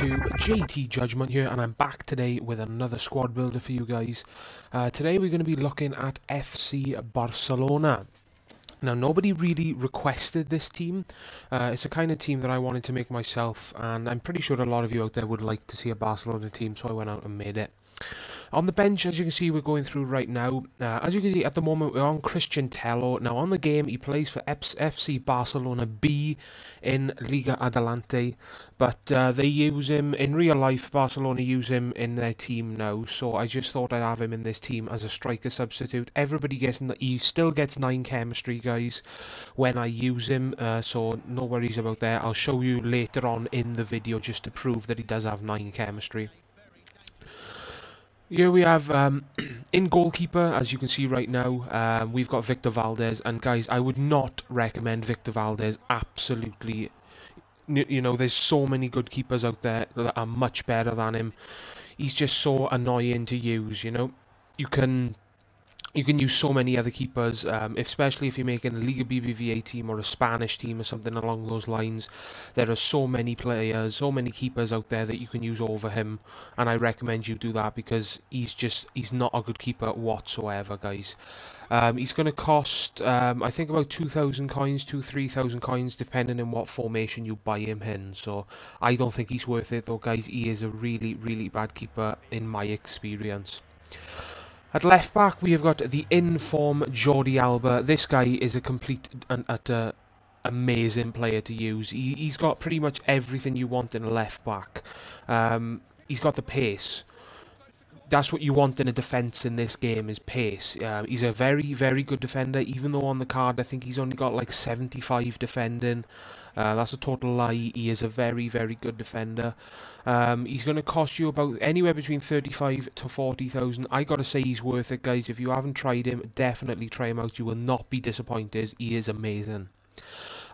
YouTube, JT Judgment here, and I'm back today with another squad builder for you guys. Today we're going to be looking at FC Barcelona. Now, nobody really requested this team. It's a kind of team that I wanted to make myself, and I'm pretty sure a lot of you out there would like to see a Barcelona team, so I went out and made it. On the bench, as you can see, we're going through right now. As you can see, at the moment, we're on Christian Tello. Now, on the game, he plays for FC Barcelona B in Liga Adelante. But they use him, in real life, Barcelona use him in their team now. So I just thought I'd have him in this team as a striker substitute. Everybody gets, he still gets 9 chemistry, guys, when I use him. So no worries about that. I'll show you later on in the video just to prove that he does have 9 chemistry. Here we have, in goalkeeper, as you can see right now, we've got Victor Valdez, and guys, I would not recommend Victor Valdez, absolutely. You know, there's so many good keepers out there that are much better than him. He's just so annoying to use, you know. You can use so many other keepers, especially if you're making a Liga BBVA team or a Spanish team or something along those lines. There are so many players, so many keepers out there that you can use over him, and I recommend you do that because he's not a good keeper whatsoever, guys. He's going to cost, I think, about 2,000 coins, 3,000 coins, depending on what formation you buy him in. So I don't think he's worth it, though, guys. He is a really, really bad keeper in my experience. At left back, we have got the in-form Jordi Alba. This guy is a complete and utter amazing player to use. He's got pretty much everything you want in a left back. He's got the pace. That's what you want in a defence in this game, is pace. He's a very, very good defender, even though on the card I think he's only got like 75 defending. That's a total lie. He is a very, very good defender. He's going to cost you about anywhere between 35 to 40,000. I got to say he's worth it, guys. If you haven't tried him, definitely try him out. You will not be disappointed. He is amazing.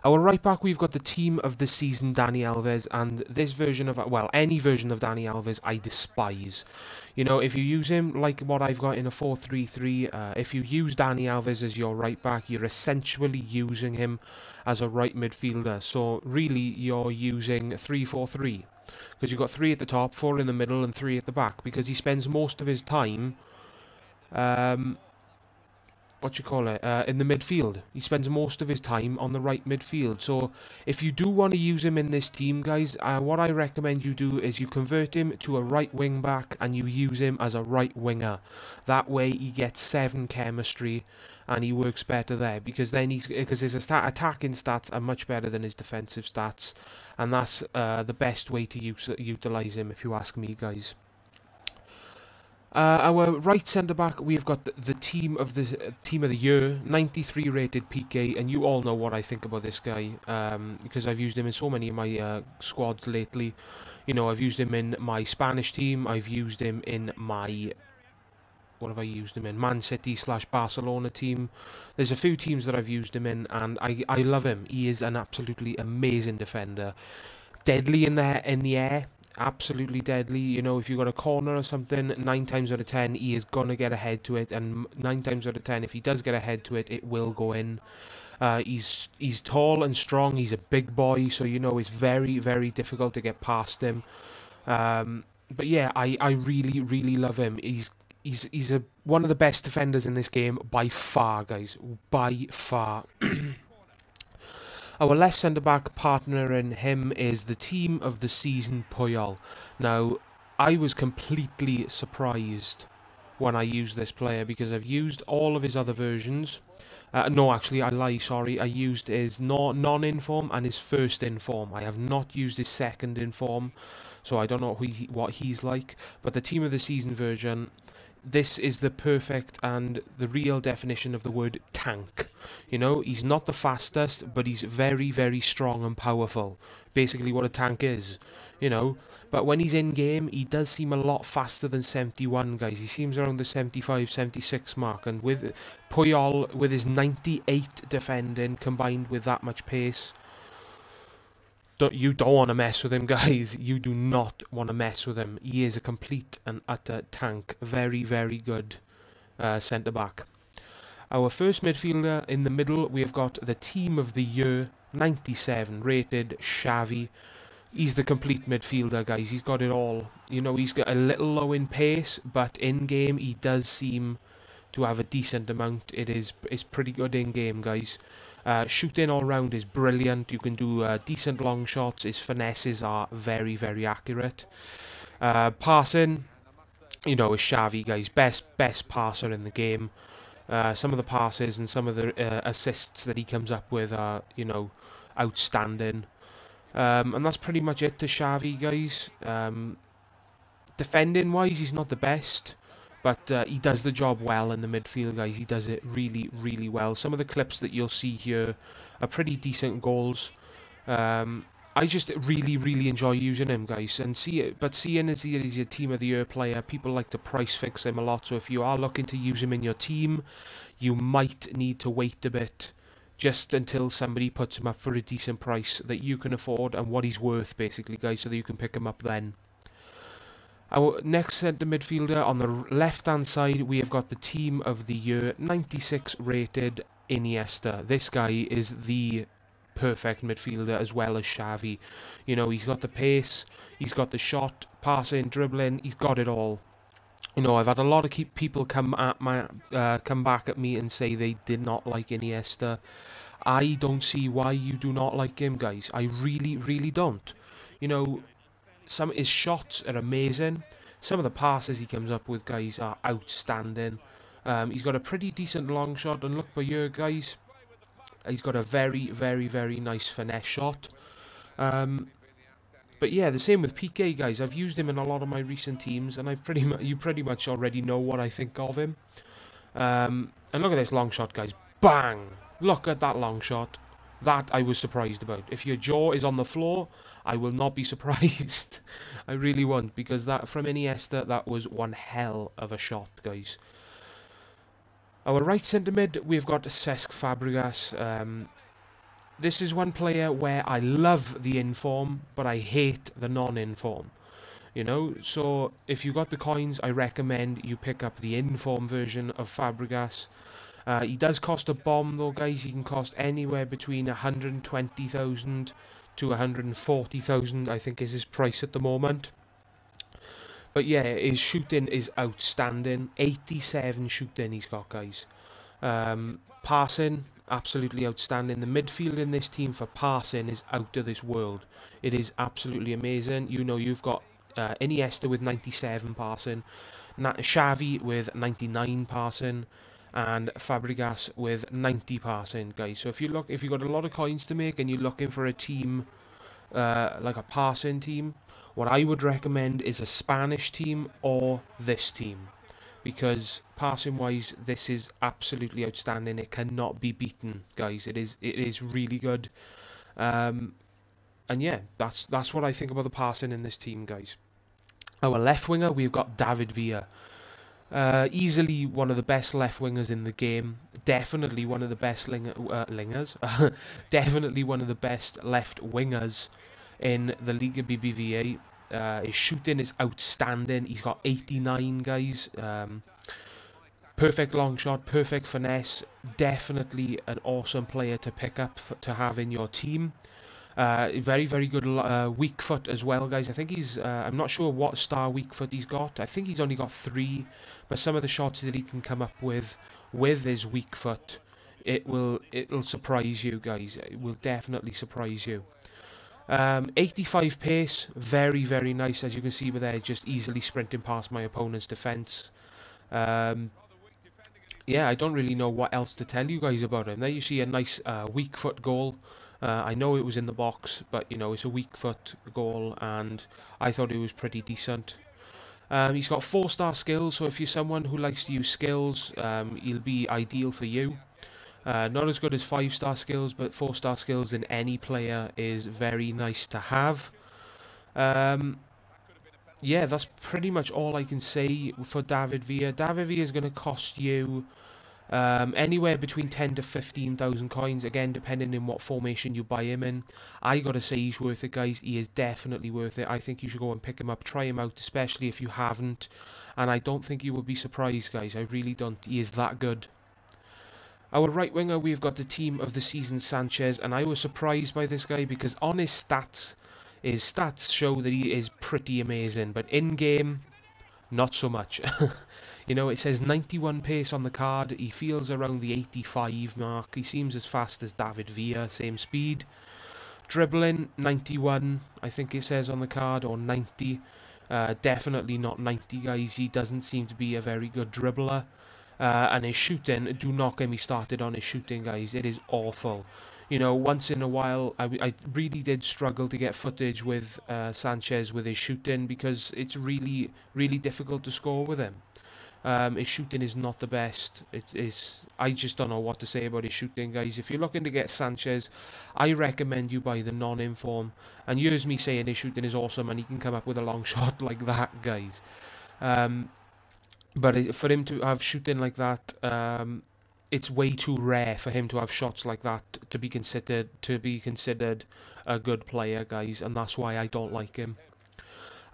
Our right back, we've got the team of the season, Dani Alves, and this version of, well, any version of Dani Alves, I despise. You know, if you use him like what I've got in a 4-3-3, if you use Dani Alves as your right back, you're essentially using him as a right midfielder. So really, you're using 3-4-3, because you've got 3 at the top, 4 in the middle, and 3 at the back, because he spends most of his time, in the midfield. He spends most of his time on the right midfield. So if you do want to use him in this team, guys, what I recommend you do is you convert him to a right wing back and you use him as a right winger. That way he gets 7 chemistry and he works better there, because then because his attacking stats are much better than his defensive stats, and that's the best way to utilize him, if you ask me, guys. Our right centre back, we've got the team of the year, 93 rated PK, and you all know what I think about this guy, because I've used him in so many of my squads lately. You know, I've used him in my Spanish team, I've used him in my, what have I used him in? Man City / Barcelona team. There's a few teams that I've used him in, and I love him. He is an absolutely amazing defender, deadly in the air. Absolutely deadly. You know, if you've got a corner or something, 9 times out of 10 he is gonna get ahead to it, and 9 times out of 10 if he does get ahead to it, it will go in. He's tall and strong. He's a big boy, so you know it's very, very difficult to get past him. But yeah, I really, really love him. He's one of the best defenders in this game by far, guys, by far. Our left centre-back partner in him is the team of the season, Puyol. Now, I was completely surprised when I used this player, because I've used all of his other versions. No, actually, I lie, sorry. I used his non-inform and his first inform. I have not used his second inform, so I don't know what he's like. But the team of the season version, this is the perfect and the real definition of the word tank. You know, he's not the fastest, but he's very, very strong and powerful. Basically what a tank is, you know. But when he's in game, he does seem a lot faster than 71, guys. He seems around the 75, 76 mark. And with Puyol, with his 98 defending, combined with that much pace, you don't want to mess with him, guys. You do not want to mess with him. He is a complete and utter tank. Very, very good centre-back. Our first midfielder in the middle, we have got the team of the year, 97 rated, Xavi. He's the complete midfielder, guys. He's got it all. You know, he's got a little low in pace, but in game he does seem to have a decent amount. It's pretty good in game, guys. Shooting all round is brilliant. You can do decent long shots. His finesses are very, very accurate. Passing, you know, is Xavi, guys. Best passer in the game. Some of the passes and some of the assists that he comes up with are, you know, outstanding. And that's pretty much it to Xavi, guys. Defending wise, he's not the best, but he does the job well in the midfield, guys. He does it really, really well. Some of the clips that you'll see here are pretty decent goals. I just really, really enjoy using him, guys. And seeing as he's a Team of the Year player, people like to price fix him a lot. So if you are looking to use him in your team, you might need to wait a bit, just until somebody puts him up for a decent price that you can afford and what he's worth, basically, guys, so that you can pick him up then. Our next centre midfielder, on the left-hand side, we have got the Team of the Year 96 rated Iniesta. This guy is the perfect midfielder as well as Xavi. You know, he's got the pace, he's got the shot, passing, dribbling, he's got it all. You know, I've had a lot of people come back at me and say they did not like Iniesta. I don't see why you do not like him, guys. I really, really don't. You know, some of his shots are amazing. Some of the passes he comes up with, guys, are outstanding. He's got a pretty decent long shot, and look by here, guys. He's got a very, very, very nice finesse shot. But yeah, the same with Piqué, guys. I've used him in a lot of my recent teams, and you pretty much already know what I think of him. And look at this long shot, guys. Bang! Look at that long shot. That I was surprised about. If your jaw is on the floor, I will not be surprised. I really won't, because that from Iniesta, that was one hell of a shot, guys. Our right centre mid, we've got Cesc Fabregas. This is one player where I love the inform, but I hate the non-inform. You know, so if you got the coins, I recommend you pick up the inform version of Fabregas. He does cost a bomb though, guys. He can cost anywhere between 120,000 to 140,000, I think is his price at the moment. But yeah, his shooting is outstanding. 87 shooting he's got, guys. Passing, absolutely outstanding. The midfield in this team for passing is out of this world. It is absolutely amazing. You know, you've got Iniesta with 97 passing, Xavi with 99 passing, and Fabregas with 90 passing, guys. So if you've got a lot of coins to make and you're looking for a team, like a passing team, what I would recommend is a Spanish team or this team, because passing wise, this is absolutely outstanding. It cannot be beaten, guys. It is really good. And yeah, that's what I think about the passing in this team, guys. Our left winger, we've got David Villa. Easily one of the best left wingers in the game. Definitely one of the best definitely one of the best left wingers in the Liga BBVA. His shooting is outstanding. He's got 89, guys. Perfect long shot, perfect finesse. Definitely an awesome player to pick up to have in your team. Very, very good weak foot as well, guys. I think he's, I'm not sure what star weak foot he's got. I think he's only got 3, but some of the shots that he can come up with his weak foot, it'll surprise you, guys. It will definitely surprise you. 85 pace, very, very nice, as you can see with there, just easily sprinting past my opponent's defence. Yeah, I don't really know what else to tell you guys about him. There you see a nice weak foot goal. I know it was in the box, but you know, it's a weak foot goal, and I thought it was pretty decent. He's got 4-star skills, so if you're someone who likes to use skills, he'll be ideal for you. Not as good as 5-star skills, but 4-star skills in any player is very nice to have. Yeah, that's pretty much all I can say for David Villa. David Villa is going to cost you anywhere between 10 to 15,000 coins, again depending on what formation you buy him in. I gotta say he's worth it, guys. He is definitely worth it. I think you should go and pick him up, try him out, especially if you haven't, and I don't think you will be surprised, guys. I really don't. He is that good. Our right winger, we've got the team of the season, Sanchez, and I was surprised by this guy because on his stats His stats show that he is pretty amazing, but in-game, not so much. You know, it says 91 pace on the card. He feels around the 85 mark. He seems as fast as David Villa, same speed. Dribbling, 91, I think it says on the card, or 90. Definitely not 90, guys. He doesn't seem to be a very good dribbler. And his shooting, do not get me started on his shooting, guys. It is awful. You know, once in a while, I really did struggle to get footage with Sanchez with his shooting, because it's really, really difficult to score with him. His shooting is not the best. I just don't know what to say about his shooting, guys. If you're looking to get Sanchez, I recommend you buy the non-inform. And here's me saying his shooting is awesome and he can come up with a long shot like that, guys. But for him to have shooting like that, it's way too rare for him to have shots like that to be considered a good player, guys. And that's why I don't like him.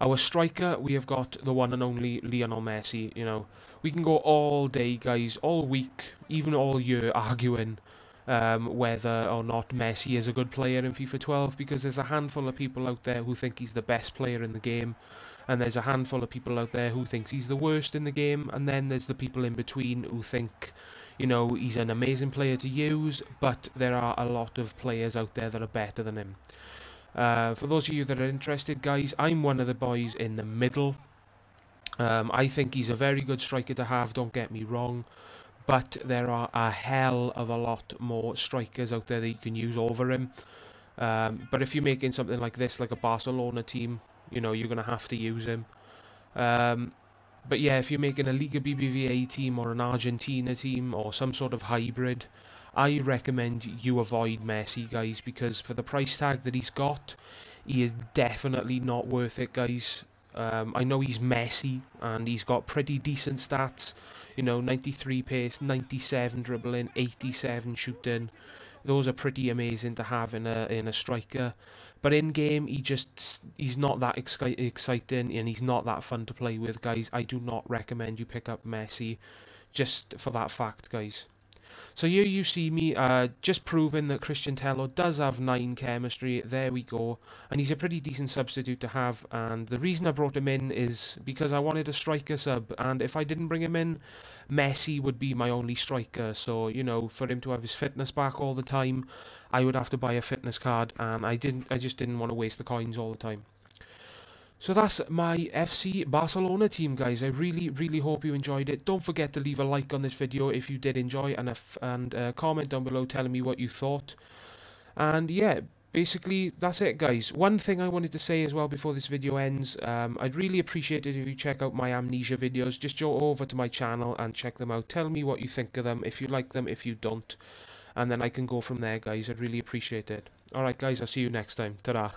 Our striker, we have got the one and only Lionel Messi. You know, we can go all day, guys, all week, even all year, arguing whether or not Messi is a good player in FIFA 12, because there's a handful of people out there who think he's the best player in the game, and there's a handful of people out there who thinks he's the worst in the game, and then there's the people in between who think, you know, he's an amazing player to use, but there are a lot of players out there that are better than him. For those of you that are interested, guys, I'm one of the boys in the middle. I think he's a very good striker to have, don't get me wrong, but there are a hell of a lot more strikers out there that you can use over him. But if you're making something like this, like a Barcelona team, you know, you're going to have to use him. But yeah, if you're making a Liga BBVA team or an Argentina team or some sort of hybrid, I recommend you avoid Messi, guys, because for the price tag that he's got, he is definitely not worth it, guys. I know he's Messi and he's got pretty decent stats, you know, 93 pace, 97 dribbling, 87 shooting. Those are pretty amazing to have in a striker. But in game, he's not that exciting and he's not that fun to play with, guys. I do not recommend you pick up Messi just for that fact, guys. So here you see me just proving that Christian Tello does have 9 chemistry. There we go. And he's a pretty decent substitute to have. And the reason I brought him in is because I wanted a striker sub. And if I didn't bring him in, Messi would be my only striker. So, you know, for him to have his fitness back all the time, I would have to buy a fitness card. And I just didn't want to waste the coins all the time. So that's my FC Barcelona team, guys. I really, really hope you enjoyed it. Don't forget to leave a like on this video if you did enjoy, and comment down below telling me what you thought. And yeah, basically that's it, guys. One thing I wanted to say as well before this video ends, I'd really appreciate it if you check out my Amnesia videos. Just go over to my channel and check them out. Tell me what you think of them, if you like them, if you don't. And then I can go from there, guys. I'd really appreciate it. Alright, guys, I'll see you next time. Ta-da.